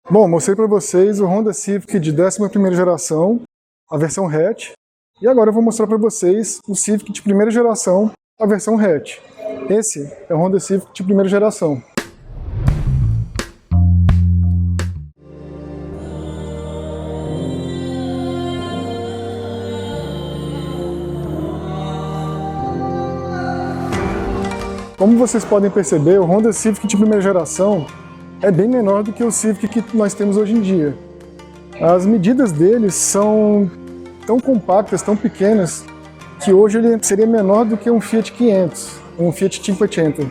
Bom, mostrei para vocês o Honda Civic de 11ª geração, a versão hatch, e agora eu vou mostrar para vocês o Civic de primeira geração, a versão hatch. Esse é o Honda Civic de primeira geração. Como vocês podem perceber, o Honda Civic de primeira geração é bem menor do que o Civic que nós temos hoje em dia. As medidas dele são tão compactas, tão pequenas, que hoje ele seria menor do que um Fiat 500, um Fiat 500.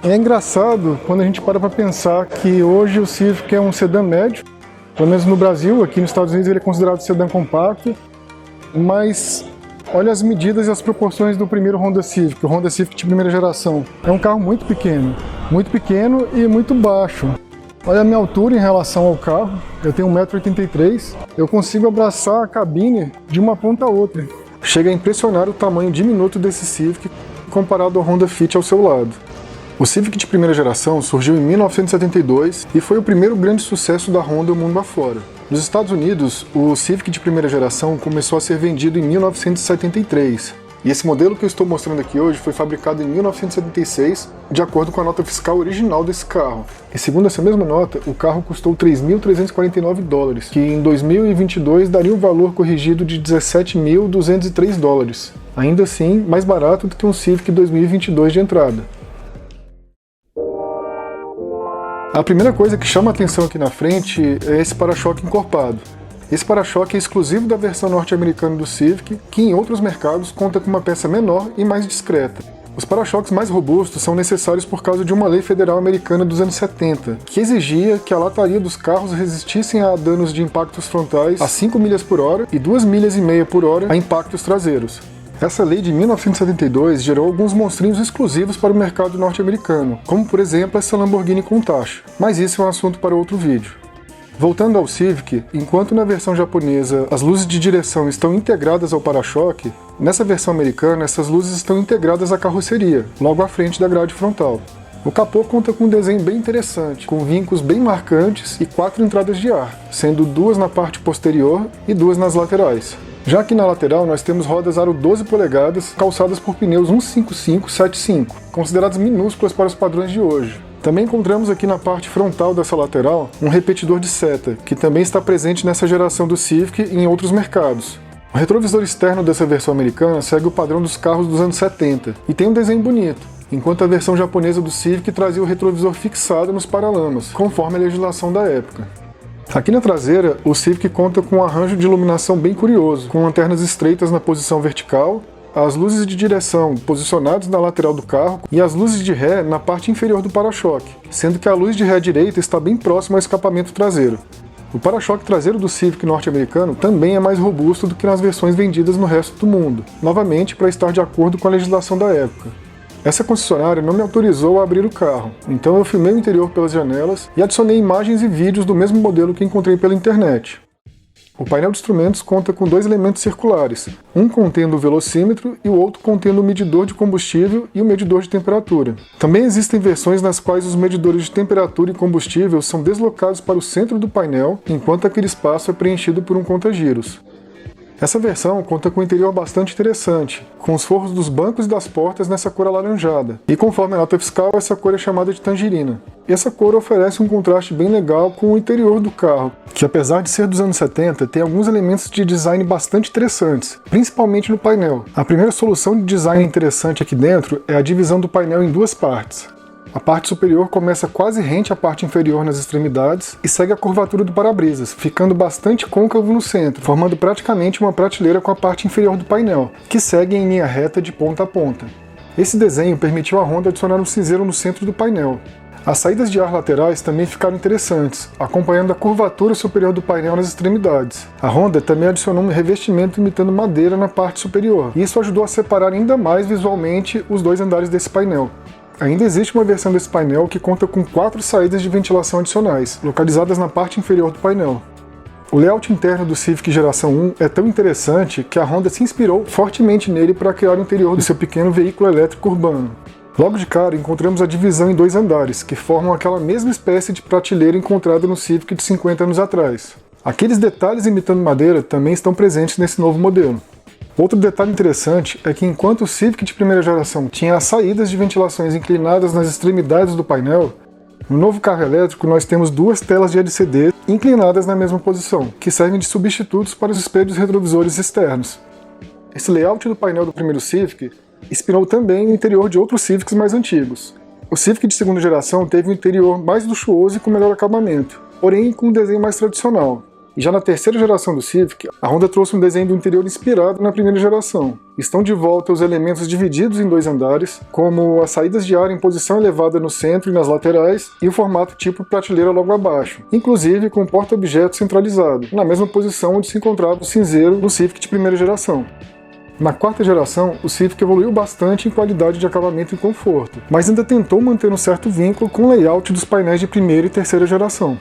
E é engraçado quando a gente para pensar que hoje o Civic é um sedã médio, pelo menos no Brasil, aqui nos Estados Unidos ele é considerado sedã compacto, mas olha as medidas e as proporções do primeiro Honda Civic, o Honda Civic de primeira geração. É um carro muito pequeno e muito baixo. Olha a minha altura em relação ao carro, eu tenho 1,83 m, eu consigo abraçar a cabine de uma ponta a outra. Chega a impressionar o tamanho diminuto desse Civic comparado ao Honda Fit ao seu lado. O Civic de primeira geração surgiu em 1972 e foi o primeiro grande sucesso da Honda mundo afora. Nos Estados Unidos, o Civic de primeira geração começou a ser vendido em 1973. E esse modelo que eu estou mostrando aqui hoje foi fabricado em 1976, de acordo com a nota fiscal original desse carro. E segundo essa mesma nota, o carro custou 3.349 dólares, que em 2022 daria um valor corrigido de 17.203 dólares. Ainda assim, mais barato do que um Civic 2022 de entrada. A primeira coisa que chama a atenção aqui na frente é esse para-choque encorpado. Esse para-choque é exclusivo da versão norte-americana do Civic, que em outros mercados conta com uma peça menor e mais discreta. Os para-choques mais robustos são necessários por causa de uma lei federal americana dos anos 70, que exigia que a lataria dos carros resistissem a danos de impactos frontais a 5 milhas por hora e 2,5 milhas por hora a impactos traseiros. Essa lei de 1972 gerou alguns monstrinhos exclusivos para o mercado norte-americano, como por exemplo essa Lamborghini Countach, mas isso é um assunto para outro vídeo. Voltando ao Civic, enquanto na versão japonesa as luzes de direção estão integradas ao para-choque, nessa versão americana essas luzes estão integradas à carroceria, logo à frente da grade frontal. O capô conta com um desenho bem interessante, com vincos bem marcantes e 4 entradas de ar, sendo 2 na parte posterior e 2 nas laterais. Já que na lateral nós temos rodas aro 12 polegadas calçadas por pneus 155/75, consideradas minúsculas para os padrões de hoje. Também encontramos aqui na parte frontal dessa lateral um repetidor de seta, que também está presente nessa geração do Civic e em outros mercados. O retrovisor externo dessa versão americana segue o padrão dos carros dos anos 70 e tem um desenho bonito, enquanto a versão japonesa do Civic trazia o retrovisor fixado nos paralamas, conforme a legislação da época. Aqui na traseira, o Civic conta com um arranjo de iluminação bem curioso, com lanternas estreitas na posição vertical, as luzes de direção posicionadas na lateral do carro e as luzes de ré na parte inferior do para-choque, sendo que a luz de ré direita está bem próxima ao escapamento traseiro. O para-choque traseiro do Civic norte-americano também é mais robusto do que nas versões vendidas no resto do mundo, novamente para estar de acordo com a legislação da época. Essa concessionária não me autorizou a abrir o carro, então eu filmei o interior pelas janelas e adicionei imagens e vídeos do mesmo modelo que encontrei pela internet. O painel de instrumentos conta com 2 elementos circulares, um contendo o velocímetro e o outro contendo o medidor de combustível e o medidor de temperatura. Também existem versões nas quais os medidores de temperatura e combustível são deslocados para o centro do painel, enquanto aquele espaço é preenchido por um conta-giros. Essa versão conta com um interior bastante interessante, com os forros dos bancos e das portas nessa cor alaranjada, e conforme a nota fiscal, essa cor é chamada de tangerina. E essa cor oferece um contraste bem legal com o interior do carro, que apesar de ser dos anos 70, tem alguns elementos de design bastante interessantes, principalmente no painel. A primeira solução de design interessante aqui dentro é a divisão do painel em 2 partes. A parte superior começa quase rente à parte inferior nas extremidades e segue a curvatura do para-brisas, ficando bastante côncavo no centro, formando praticamente uma prateleira com a parte inferior do painel, que segue em linha reta de ponta a ponta. Esse desenho permitiu à Honda adicionar um cinzeiro no centro do painel. As saídas de ar laterais também ficaram interessantes, acompanhando a curvatura superior do painel nas extremidades. A Honda também adicionou um revestimento imitando madeira na parte superior, e isso ajudou a separar ainda mais visualmente os 2 andares desse painel. Ainda existe uma versão desse painel que conta com 4 saídas de ventilação adicionais, localizadas na parte inferior do painel. O layout interno do Civic geração 1 é tão interessante que a Honda se inspirou fortemente nele para criar o interior do seu pequeno veículo elétrico urbano. Logo de cara, encontramos a divisão em 2 andares, que formam aquela mesma espécie de prateleira encontrada no Civic de 50 anos atrás. Aqueles detalhes imitando madeira também estão presentes nesse novo modelo. Outro detalhe interessante é que enquanto o Civic de primeira geração tinha as saídas de ventilações inclinadas nas extremidades do painel, no novo carro elétrico nós temos 2 telas de LCD inclinadas na mesma posição, que servem de substitutos para os espelhos retrovisores externos. Esse layout do painel do primeiro Civic inspirou também o interior de outros Civics mais antigos. O Civic de segunda geração teve um interior mais luxuoso e com melhor acabamento, porém com um desenho mais tradicional. E já na terceira geração do Civic, a Honda trouxe um desenho do interior inspirado na primeira geração. Estão de volta os elementos divididos em 2 andares, como as saídas de ar em posição elevada no centro e nas laterais, e o formato tipo prateleira logo abaixo, inclusive com o porta-objetos centralizado, na mesma posição onde se encontrava o cinzeiro no Civic de primeira geração. Na quarta geração, o Civic evoluiu bastante em qualidade de acabamento e conforto, mas ainda tentou manter um certo vínculo com o layout dos painéis de primeira e terceira geração.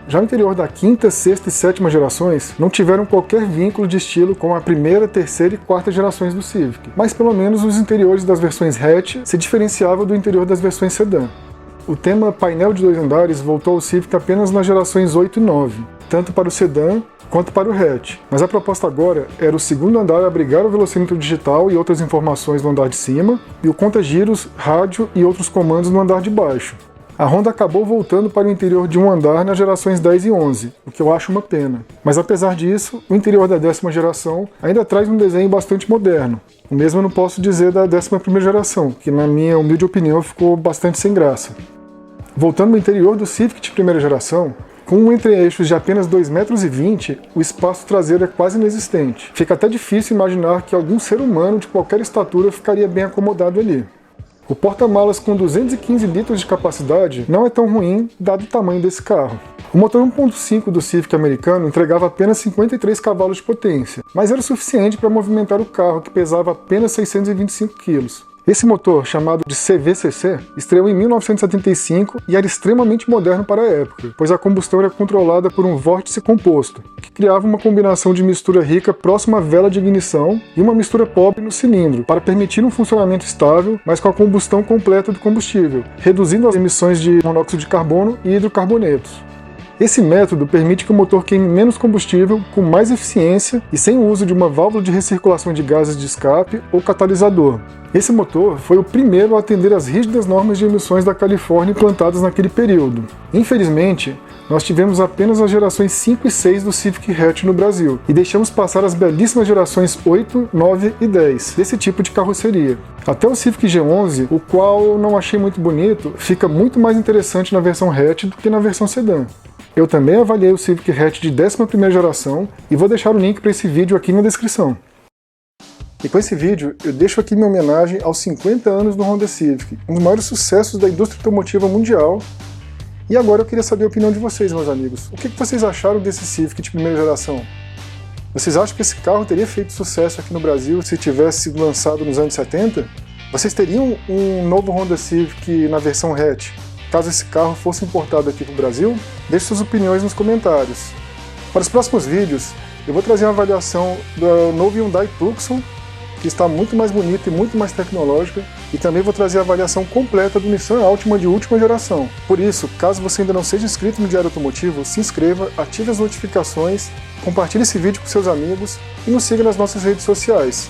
Já o interior da quinta, sexta e sétima gerações não tiveram qualquer vínculo de estilo com a primeira, terceira e quarta gerações do Civic, mas pelo menos os interiores das versões hatch se diferenciavam do interior das versões sedã. O tema painel de 2 andares voltou ao Civic apenas nas gerações 8 e 9, tanto para o sedã quanto para o hatch, mas a proposta agora era o segundo andar abrigar o velocímetro digital e outras informações no andar de cima, e o conta-giros, rádio e outros comandos no andar de baixo. A Honda acabou voltando para o interior de um andar nas gerações 10 e 11, o que eu acho uma pena. Mas apesar disso, o interior da 10ª geração ainda traz um desenho bastante moderno. O mesmo eu não posso dizer da 11ª geração, que na minha humilde opinião ficou bastante sem graça. Voltando ao interior do Civic de primeira geração, com um entre-eixos de apenas 2,20 m, o espaço traseiro é quase inexistente. Fica até difícil imaginar que algum ser humano de qualquer estatura ficaria bem acomodado ali. O porta-malas com 215 litros de capacidade não é tão ruim, dado o tamanho desse carro. O motor 1.5 do Civic americano entregava apenas 53 cavalos de potência, mas era o suficiente para movimentar o carro, que pesava apenas 625 kg. Esse motor, chamado de CVCC, estreou em 1975 e era extremamente moderno para a época, pois a combustão era controlada por um vórtice composto, que criava uma combinação de mistura rica próxima à vela de ignição e uma mistura pobre no cilindro, para permitir um funcionamento estável, mas com a combustão completa do combustível, reduzindo as emissões de monóxido de carbono e hidrocarbonetos. Esse método permite que o motor queime menos combustível, com mais eficiência e sem o uso de uma válvula de recirculação de gases de escape ou catalisador. Esse motor foi o primeiro a atender às rígidas normas de emissões da Califórnia implantadas naquele período. Infelizmente, nós tivemos apenas as gerações 5 e 6 do Civic hatch no Brasil, e deixamos passar as belíssimas gerações 8, 9 e 10 desse tipo de carroceria. Até o Civic G11, o qual eu não achei muito bonito, fica muito mais interessante na versão hatch do que na versão sedã. Eu também avaliei o Civic hatch de 11ª geração e vou deixar o link para esse vídeo aqui na descrição. E com esse vídeo, eu deixo aqui minha homenagem aos 50 anos do Honda Civic, um dos maiores sucessos da indústria automotiva mundial. E agora eu queria saber a opinião de vocês, meus amigos. O que vocês acharam desse Civic de primeira geração? Vocês acham que esse carro teria feito sucesso aqui no Brasil se tivesse sido lançado nos anos 70? Vocês teriam um novo Honda Civic na versão hatch, caso esse carro fosse importado aqui para o Brasil? Deixe suas opiniões nos comentários. Para os próximos vídeos, eu vou trazer uma avaliação do novo Hyundai Tucson, que está muito mais bonita e muito mais tecnológica, e também vou trazer a avaliação completa do Nissan Altima de última geração. Por isso, caso você ainda não seja inscrito no Diário Automotivo, se inscreva, ative as notificações, compartilhe esse vídeo com seus amigos e nos siga nas nossas redes sociais.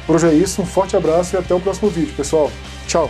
Por hoje é isso, um forte abraço e até o próximo vídeo, pessoal. Tchau!